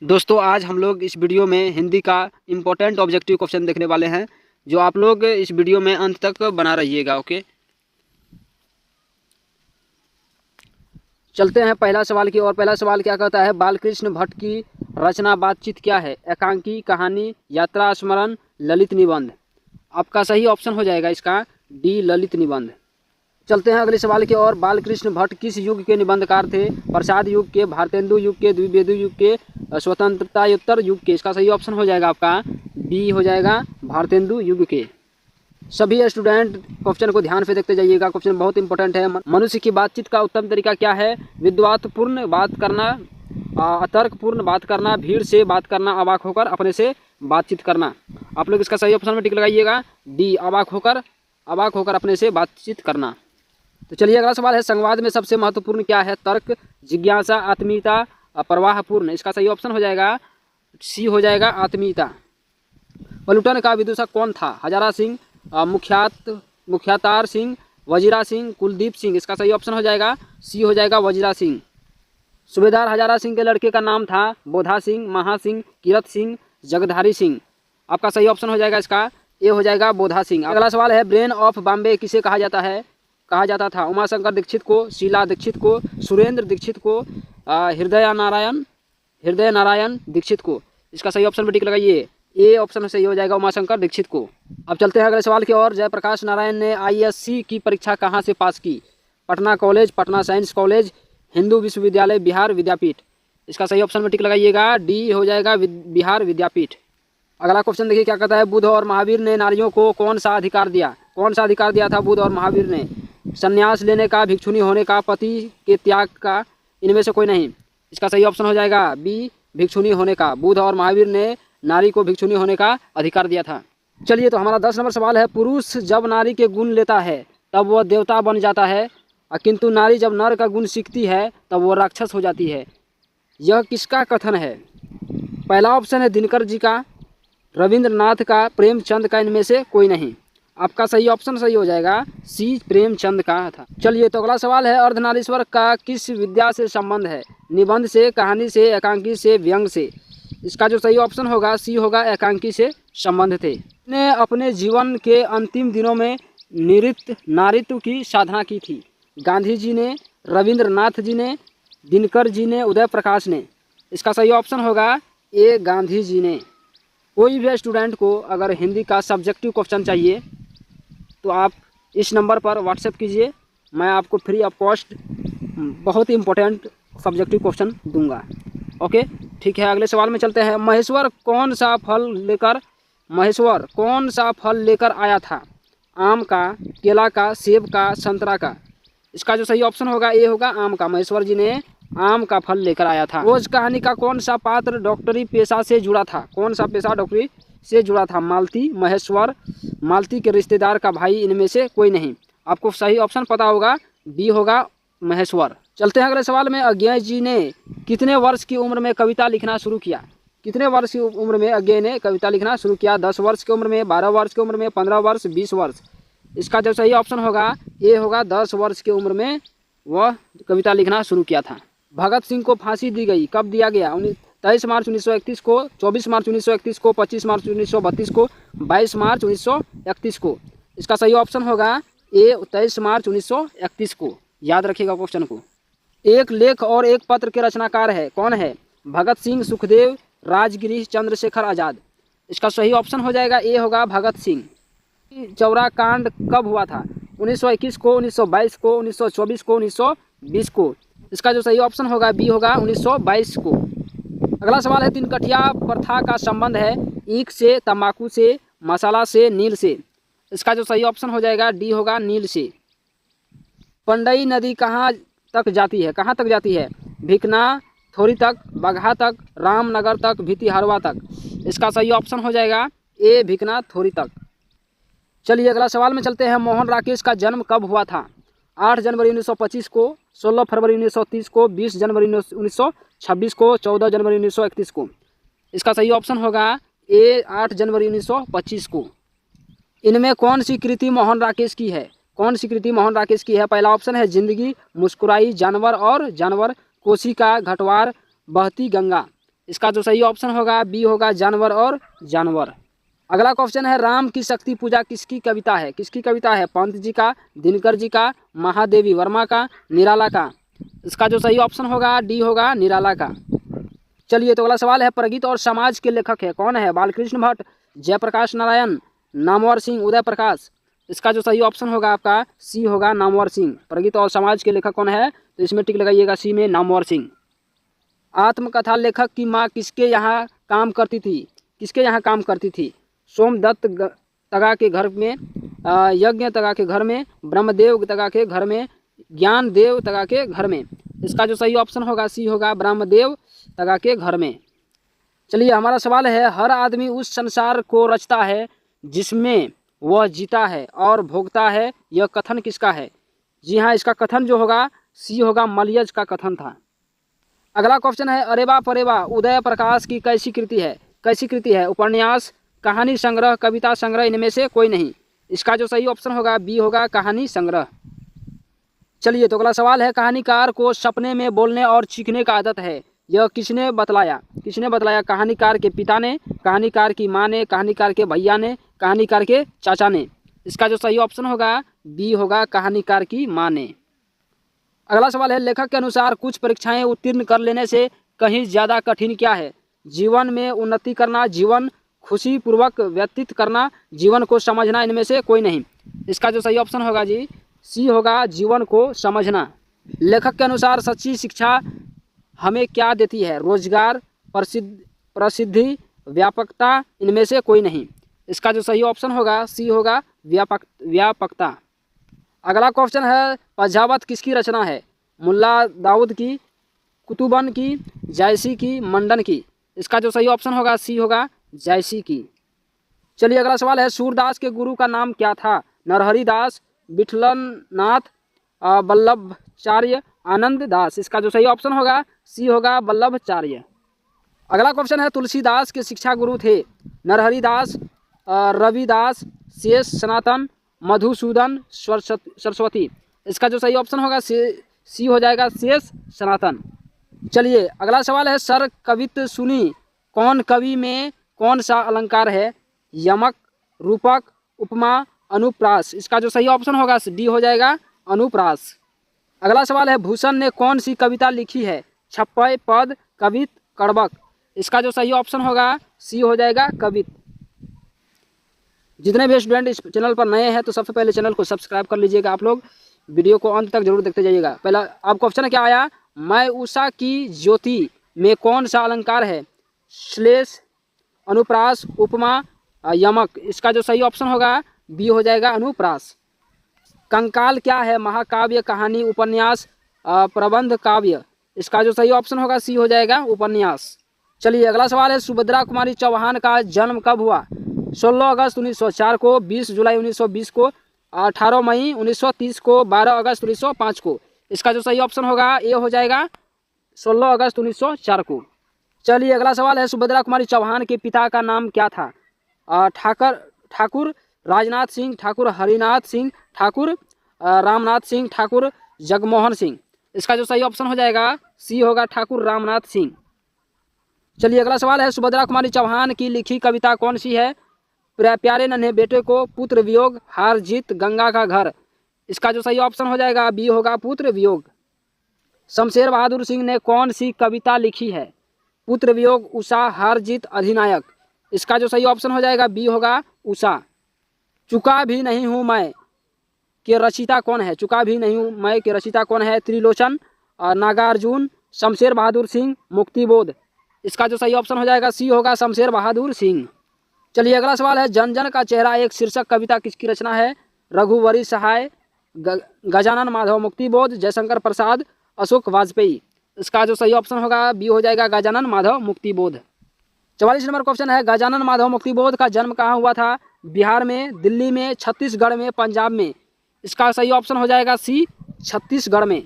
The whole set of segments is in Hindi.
दोस्तों आज हम लोग इस वीडियो में हिंदी का इम्पोर्टेंट ऑब्जेक्टिव क्वेश्चन देखने वाले हैं, जो आप लोग इस वीडियो में अंत तक बना रहिएगा। ओके, चलते हैं पहला सवाल की ओर। पहला सवाल क्या कहता है, बालकृष्ण भट्ट की रचना बातचीत क्या है? एकांकी, कहानी, यात्रा, स्मरण, ललित निबंध। आपका सही ऑप्शन हो जाएगा इसका डी, ललित निबंध। चलते हैं अगले सवाल की ओर। बालकृष्ण भट्ट किस युग के निबंधकार थे? प्रसाद युग के, भारतेंदु युग के, द्विवेदु युग के, स्वतंत्रतायोत्तर युग के। इसका सही ऑप्शन हो जाएगा आपका बी हो जाएगा, भारतेंदु युग के। सभी स्टूडेंट क्वेश्चन को ध्यान से देखते जाइएगा, क्वेश्चन बहुत इंपॉर्टेंट है। मनुष्य की बातचीत का उत्तम तरीका क्या है? विद्वत्पूर्ण बात करना, अतर्कपूर्ण बात करना, भीड़ से बात करना, अवाक होकर अपने से बातचीत करना। आप लोग इसका सही ऑप्शन में टिक लगाइएगा डी, अवाक होकर अपने से बातचीत करना। तो चलिए अगला सवाल है, संवाद में सबसे महत्वपूर्ण क्या है? तर्क, जिज्ञासा, आत्मीयता, प्रवाहपूर्ण। इसका सही ऑप्शन हो जाएगा सी हो जाएगा, आत्मीयता। पलूटन का विदूषक कौन था? हजारा सिंह, मुख्यातार सिंह, वजीरा सिंह, कुलदीप सिंह। इसका सही ऑप्शन हो जाएगा सी हो जाएगा, वजीरा सिंह। सूबेदार हजारा सिंह के लड़के का नाम था बोधा सिंह, महा सिंह, किरत सिंह, जगधारी सिंह। आपका सही ऑप्शन हो जाएगा इसका ए हो जाएगा, बोधा सिंह। अगला सवाल है, ब्रेन ऑफ बॉम्बे किसे कहा जाता है? कहा जाता था उमाशंकर दीक्षित को, शीला दीक्षित को, सुरेंद्र दीक्षित को, हृदय नारायण दीक्षित को। इसका सही ऑप्शन पर टिक लगाइए, ए ऑप्शन सही हो जाएगा, उमाशंकर दीक्षित को। अब चलते हैं अगले सवाल की ओर। जयप्रकाश नारायण ने आईएससी की परीक्षा कहाँ से पास की? Patna college, Patna science college, Hindu विश्वविद्यालय, बिहार विद्यापीठ। इसका सही ऑप्शन में टिक लगाइएगा, डी हो जाएगा, बिहार विद्यापीठ। अगला क्वेश्चन देखिए क्या कहता है, बुद्ध और महावीर ने नारियों को कौन सा अधिकार दिया? कौन सा अधिकार दिया था बुद्ध और महावीर ने? संन्यास लेने का, भिक्षुणी होने का, पति के त्याग का, इनमें से कोई नहीं। इसका सही ऑप्शन हो जाएगा बी, भिक्षुणी होने का। बुद्ध और महावीर ने नारी को भिक्षुणी होने का अधिकार दिया था। चलिए तो हमारा 10 नंबर सवाल है, पुरुष जब नारी के गुण लेता है तब वह देवता बन जाता है, किंतु नारी जब नर का गुण सीखती है तब वह राक्षस हो जाती है। यह किसका कथन है? पहला ऑप्शन है दिनकर जी का, रविंद्रनाथ का, प्रेमचंद का, इनमें से कोई नहीं। आपका सही ऑप्शन सही हो जाएगा सी, प्रेमचंद का था। चलिए तो अगला सवाल है, अर्धनारीश्वर का किस विद्या से संबंध है? निबंध से, कहानी से, एकांकी से, व्यंग से। इसका जो सही ऑप्शन होगा सी होगा, एकांकी से संबंध थे। ने अपने जीवन के अंतिम दिनों में नारित्व की साधना की थी। गांधी जी ने, रविंद्रनाथ जी ने, दिनकर जी ने, उदय प्रकाश ने। इसका सही ऑप्शन होगा ए, गांधी जी ने। कोई भी स्टूडेंट को अगर हिंदी का सब्जेक्टिव क्वेश्चन चाहिए तो आप इस नंबर पर व्हाट्सएप कीजिए, मैं आपको फ्री ऑफ कॉस्ट बहुत ही इम्पोर्टेंट सब्जेक्टिव क्वेश्चन दूंगा। ओके ठीक है, अगले सवाल में चलते हैं। महेश्वर कौन सा फल लेकर आया था? आम का, केला का, सेब का, संतरा का। इसका जो सही ऑप्शन होगा ए होगा, आम का। महेश्वर जी ने आम का फल लेकर आया था। रोज कहानी का कौन सा पात्र डॉक्टरी पेशा से जुड़ा था? कौन सा पेशा डॉक्टरी से जुड़ा था? मालती, महेश्वर, मालती के रिश्तेदार का भाई, इनमें से कोई नहीं। आपको सही ऑप्शन पता होगा, डी होगा, महेश्वर। चलते हैं अगले सवाल में। अज्ञेय जी ने कितने वर्ष की उम्र में कविता लिखना शुरू किया? कितने वर्ष की उम्र में अज्ञेय ने कविता लिखना शुरू किया? 10 वर्ष की उम्र में, 12 वर्ष की उम्र में, 15 वर्ष, 20 वर्ष। इसका जो सही ऑप्शन होगा ये होगा, 10 वर्ष की उम्र में वह कविता लिखना शुरू किया था। भगत सिंह को फांसी दी गई, कब दिया गया? 23 मार्च 1931 को, 24 मार्च 1931 को, 25 मार्च 1932 को, 22 मार्च 1931 को। इसका सही ऑप्शन होगा ए, 23 मार्च 1931 को। याद रखिएगा क्वेश्चन को। एक लेख और एक पत्र के रचनाकार है, कौन है? भगत सिंह, सुखदेव, राजगिरी, चंद्रशेखर आजाद। इसका सही ऑप्शन हो जाएगा ए होगा, भगत सिंह। चौरा कांड कब हुआ था? 1921 को, 1922 को, 1924 को, 1920 को। इसका जो सही ऑप्शन होगा बी होगा, 1922 को। अगला सवाल है, तिनकठिया प्रथा का संबंध है ईख से, तंबाकू से, मसाला से, नील से। इसका जो सही ऑप्शन हो जाएगा डी होगा, नील से। पंडई नदी कहाँ तक जाती है? कहाँ तक जाती है? भिकना थोरी तक, बगहा तक, रामनगर तक, भितिहरवा तक। इसका सही ऑप्शन हो जाएगा ए, भिकना थोरी तक। चलिए अगला सवाल में चलते हैं। मोहन राकेश का जन्म कब हुआ था? 8 जनवरी 1925 को, 16 फरवरी 1930 को, 20 जनवरी 1926 को, 14 जनवरी 1931 को। इसका सही ऑप्शन होगा ए, 8 जनवरी 1925 को। इनमें कौन सी कृति मोहन राकेश की है? कौन सी कृति मोहन राकेश की है? पहला ऑप्शन है जिंदगी, मुस्कुराई, जानवर और जानवर, कोशिका, घटवार, बहती गंगा। इसका जो सही ऑप्शन होगा बी होगा जानवर और जानवर। अगला क्वेश्चन है राम की शक्ति पूजा किसकी कविता है? किसकी कविता है? पंत जी का, दिनकर जी का, महादेवी वर्मा का, निराला का। इसका जो सही ऑप्शन होगा डी होगा निराला का। चलिए तो अगला सवाल है प्रगीत और समाज के लेखक है कौन है? बालकृष्ण भट्ट, जयप्रकाश नारायण, नामवर सिंह, उदय प्रकाश। इसका जो सही ऑप्शन होगा आपका सी होगा नामवर सिंह। प्रगीत और समाज के लेखक कौन है? तो इसमें टिक लगाइएगा सी में नामवर सिंह। आत्मकथा लेखक की माँ किसके यहाँ काम करती थी? किसके यहाँ काम करती थी? सोमदत्त तगा के घर में, यज्ञ तगा के घर में, ब्रह्मदेव तगा के घर में, ज्ञानदेव तगा के घर में। इसका जो सही ऑप्शन होगा सी होगा ब्रह्मदेव तगा के घर में। चलिए हमारा सवाल है हर आदमी उस संसार को रचता है जिसमें वह जीता है और भोगता है, यह कथन किसका है? जी हाँ, इसका कथन जो होगा सी होगा मलयज का कथन था। अगला क्वेश्चन है अरेबा परेबा उदय प्रकाश की कैसी कृति है? कैसी कृति है? उपन्यास, कहानी संग्रह, कविता संग्रह, इनमें से कोई नहीं। इसका जो सही ऑप्शन होगा बी होगा कहानी संग्रह। चलिए तो अगला सवाल है कहानीकार को सपने में बोलने और चीखने का आदत है, यह किसने बतलाया? किसने बतलाया? कहानीकार के पिता ने, कहानीकार की माँ ने, कहानीकार के भैया ने, कहानीकार के चाचा ने। इसका जो सही ऑप्शन होगा बी होगा कहानीकार की माँ ने। अगला सवाल है लेखक के अनुसार कुछ परीक्षाएं उत्तीर्ण कर लेने से कहीं ज़्यादा कठिन क्या है? जीवन में उन्नति करना, जीवन खुशी पूर्वक व्यतीत करना, जीवन को समझना, इनमें से कोई नहीं। इसका जो सही ऑप्शन होगा जी सी होगा जीवन को समझना। लेखक के अनुसार सच्ची शिक्षा हमें क्या देती है? रोजगार, प्रसिद्धि, व्यापकता, इनमें से कोई नहीं। इसका जो सही ऑप्शन होगा सी होगा व्यापकता। अगला क्वेश्चन है पद्यावत किसकी रचना है? मुल्ला दाऊद की, कुतुबन की, जायसी की, मंडन की। इसका जो सही ऑप्शन होगा सी होगा जायसी की। चलिए अगला सवाल है सूरदास के गुरु का नाम क्या था? नरहरि दास, विठलनाथ, वल्लभाचार्य, आनंद दास। इसका जो सही ऑप्शन होगा सी होगा वल्लभाचार्य। अगला क्वेश्चन है तुलसीदास के शिक्षा गुरु थे? नरहरि दास, रविदास, शेष सनातन, मधुसूदन, सरस्वती। इसका जो सही ऑप्शन होगा सी हो जाएगा शेष सनातन। चलिए अगला सवाल है सर कवित्व सुनी कौन कवि में कौन सा अलंकार है? यमक, रूपक, उपमा, अनुप्रास। इसका जो सही ऑप्शन होगा डी हो जाएगा अनुप्रास। अगला सवाल है भूषण ने कौन सी कविता लिखी है? छप्पय, पद, कवित, कड़बक। इसका जो सही ऑप्शन होगा सी हो जाएगा कवित। जितने भी स्टूडेंट इस चैनल पर नए हैं तो सबसे पहले चैनल को सब्सक्राइब कर लीजिएगा। आप लोग वीडियो को अंत तक जरूर देखते जाइएगा। पहला अब क्वेश्चन क्या आया? मैं उषा की ज्योति में कौन सा अलंकार है? श्लेष, अनुप्रास, उपमा, यमक। इसका जो सही ऑप्शन होगा बी हो जाएगा अनुप्रास। कंकाल क्या है? महाकाव्य, कहानी, उपन्यास, प्रबंध काव्य। इसका जो सही ऑप्शन होगा सी हो जाएगा उपन्यास। चलिए अगला सवाल है सुभद्रा कुमारी चौहान का जन्म कब हुआ? 16 अगस्त 1904 को, 20 जुलाई 1920 को, 18 मई 1930 को, 12 अगस्त 1905 को। इसका जो सही ऑप्शन होगा ए हो जाएगा 16 अगस्त 1904 को। चलिए अगला सवाल है सुभद्रा कुमारी चौहान के पिता का नाम क्या था? ठाकुर राजनाथ सिंह, ठाकुर हरिनाथ सिंह, ठाकुर रामनाथ सिंह, ठाकुर जगमोहन सिंह। इसका जो सही ऑप्शन हो जाएगा सी होगा ठाकुर रामनाथ सिंह। चलिए अगला सवाल है सुभद्रा कुमारी चौहान की लिखी कविता कौन सी है? प्यारे नन्हे बेटे को, पुत्र वियोग, हार जीत, गंगा का घर। इसका जो सही ऑप्शन हो जाएगा बी होगा पुत्र वियोग। शमशेर बहादुर सिंह ने कौन सी कविता लिखी है? पुत्र वियोग, उषा, हार जीत, अधिनायक। इसका जो सही ऑप्शन हो जाएगा बी होगा उषा। चुका भी नहीं हूँ मैं के रचयिता कौन है? चुका भी नहीं हूँ मैं के रचयिता कौन है? त्रिलोचन, नागार्जुन, शमशेर बहादुर सिंह, मुक्तिबोध। इसका जो सही ऑप्शन हो जाएगा सी होगा शमशेर बहादुर सिंह। चलिए अगला सवाल है जन जन का चेहरा एक शीर्षक कविता किसकी रचना है? रघुवरी सहाय, गजानन माधव, मुक्तिबोध, जयशंकर प्रसाद, अशोक वाजपेयी। इसका जो सही ऑप्शन होगा बी हो जाएगा गजानन माधव मुक्तिबोध। 44 नंबर क्वेश्चन है गजानन माधव मुक्तिबोध का जन्म कहाँ हुआ था? बिहार में, दिल्ली में, छत्तीसगढ़ में, पंजाब में। इसका सही ऑप्शन हो जाएगा सी छत्तीसगढ़ में।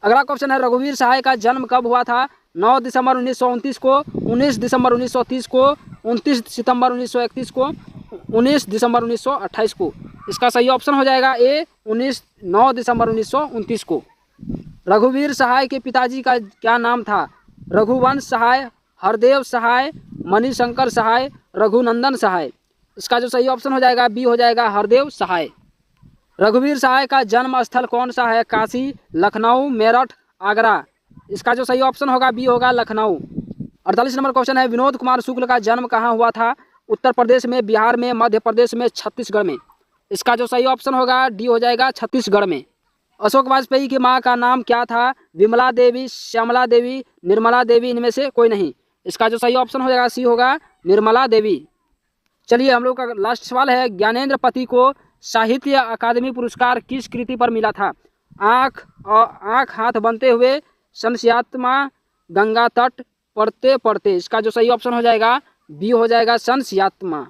अगला क्वेश्चन है रघुवीर सहाय का जन्म कब हुआ था? 9 दिसंबर 1929 को, 19 दिसंबर 1930 को, 29 सितंबर 1931 को, 19 दिसंबर 1928 को। इसका सही ऑप्शन हो जाएगा ए 9 दिसंबर 1929 को। रघुवीर सहाय के पिताजी का क्या नाम था? रघुवंश सहाय, हरदेव सहाय, मणिशंकर सहाय, रघुनंदन सहाय। इसका जो सही ऑप्शन हो जाएगा बी हो जाएगा हरदेव सहाय। रघुवीर सहाय का जन्म स्थल कौन सा है? काशी, लखनऊ, मेरठ, आगरा। इसका जो सही ऑप्शन होगा बी होगा लखनऊ। 48 नंबर क्वेश्चन है, विनोद कुमार शुक्ल का जन्म कहाँ हुआ था? उत्तर प्रदेश में, बिहार में, मध्य प्रदेश में, छत्तीसगढ़ में। इसका जो सही ऑप्शन होगा डी हो जाएगा छत्तीसगढ़ में। अशोक वाजपेयी की मां का नाम क्या था? विमला देवी, श्यामला देवी, निर्मला देवी, इनमें से कोई नहीं। इसका जो सही ऑप्शन हो जाएगा सी होगा निर्मला देवी। चलिए हम लोग का लास्ट सवाल है, ज्ञानेंद्र पति को साहित्य अकादमी पुरस्कार किस कृति पर मिला था? आँख हाथ बनते हुए, संस्यात्मा, गंगा तट, पढ़ते पढ़ते। इसका जो सही ऑप्शन हो जाएगा बी हो जाएगा संस्यात्मा।